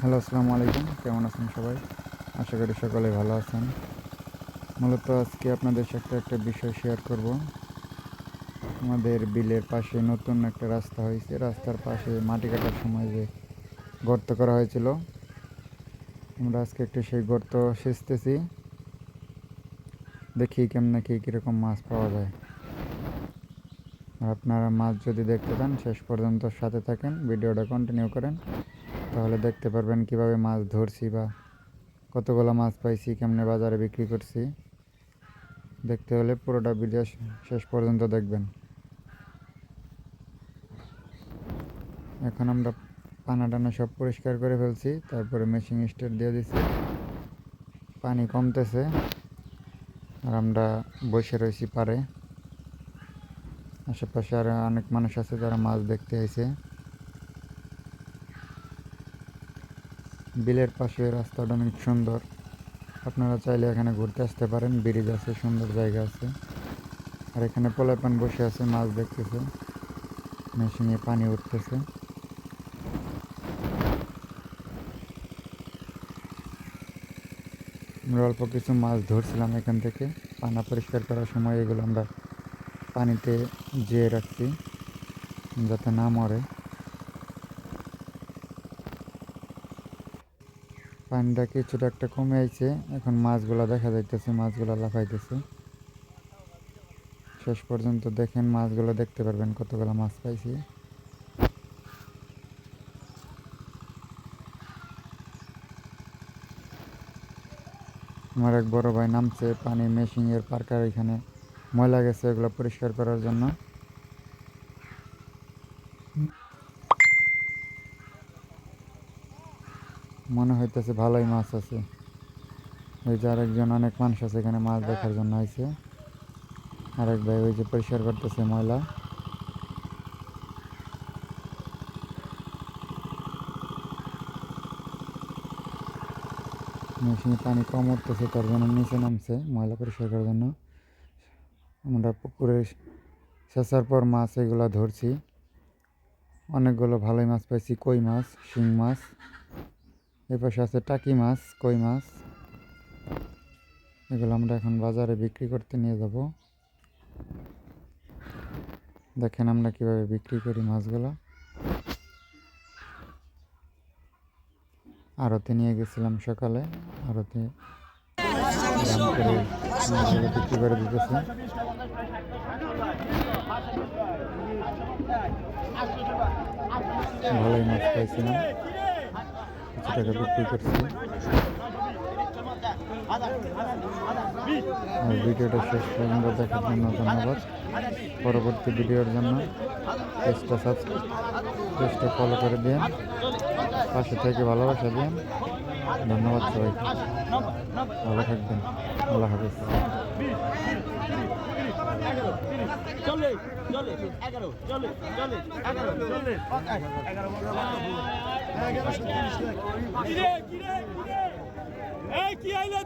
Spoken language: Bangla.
হ্যালো, আসসালামু আলাইকুম। কেমন আছেন সবাই? আশা করি সকলে ভালো আছেন। মূলত আজকে আপনাদের সাথে একটা বিষয় শেয়ার করব। আমাদের বিলের পাশে নতুন একটা রাস্তা হয়েছে। রাস্তার পাশে মাটি কাটার সময় যে গর্ত করা হয়েছিল, আমরা আজকে একটু সেই গর্ত সেচতেছি। দেখি কেমনে কীরকম মাছ পাওয়া যায়। আর আপনারা মাছ যদি দেখতে চান শেষ পর্যন্ত সাথে থাকেন, ভিডিওটা কন্টিনিউ করেন, তাহলে দেখতে পারবেন কিভাবে মাছ ধরছি বা কতগুলো মাছ পাইছি, কেমনে বাজারে বিক্রি করছি। দেখতে হলে পুরোটা ভিডিও শেষ পর্যন্ত দেখবেন। এখন আমরা পানা টানা সব পরিষ্কার করে ফেলছি, তারপরে মেশিন স্টার্ট দিয়ে দিচ্ছি। পানি কমতেছে আর আমরা বসে রয়েছি পারে। আশেপাশে আর অনেক মানুষ আছে যারা মাছ দেখতে এসে। বিলের পাশে রাস্তাটা অনেক সুন্দর, আপনারা চাইলে এখানে ঘুরতে আসতে পারেন। ব্রিজ আছে, সুন্দর জায়গা আছে। আর এখানে পোলাপান বসে আছে, মাছ দেখতেছে, মেশিনে পানি উঠতেছে। আমরা অল্প কিছু মাছ ধরছিলাম এখান থেকে। পানা পরিষ্কার করার সময় এগুলো আমরা পানিতে জিয়ে রাখছি যাতে না মরে। পানিটা কিছুটা একটা কমে আইছে, এখন মাছগুলো দেখা যাইতেছে, মাছগুলো লাফাইতেছে। শেষ পর্যন্ত দেখেন, মাছগুলো দেখতে পারবেন কতগুলো মাছ পাইছি। আমার এক বড় ভাই নামছে পানি মেশিনের পার্কার, এখানে ময়লা গেছে, এগুলো পরিষ্কার করার জন্য। মনে হইতেছে ভালোই মাছ আছে। এই যে আরেকজন, অনেক মানুষ আছে এখানে মাছ দেখার জন্য আইছে। আরেক ভাই ওই যে পরিষ্কার করতেছে ময়লা। মেশিনে পানি কম উঠতেছে, তার জন্য নিচে নামছে ময়লা পরিষ্কার করার জন্য। আমরা পুকুরে সেচার পর মাছ এগুলো ধরছি। অনেকগুলো ভালোই মাছ পাইছি, কই মাছ, শিং মাছ। এ পাশে আছে টাকি মাছ, কই মাছ। এগুলো আমরা এখন বাজারে বিক্রি করতে নিয়ে যাব। দেখেন আমরা কিভাবে বিক্রি করি মাছগুলো। আড়তে নিয়ে গেছিলাম সকালে, আড়তে দাম করে মাছগুলো বিক্রি করে দিতেছে। ভালোই মাছ পাইছিলাম, কিছু টাকা বিক্রি করছি। আর ভিডিওটা শেষ পর্যন্ত দেখার জন্য ধন্যবাদ। পরবর্তী ভিডিওর জন্য পেজটা ফলো করে দিন, পাশে থেকে ভালোবাসা দিন। ধন্যবাদ সবাইকে, ভালো থাকবেন। আল্লাহ হাফেজ। কি আইলে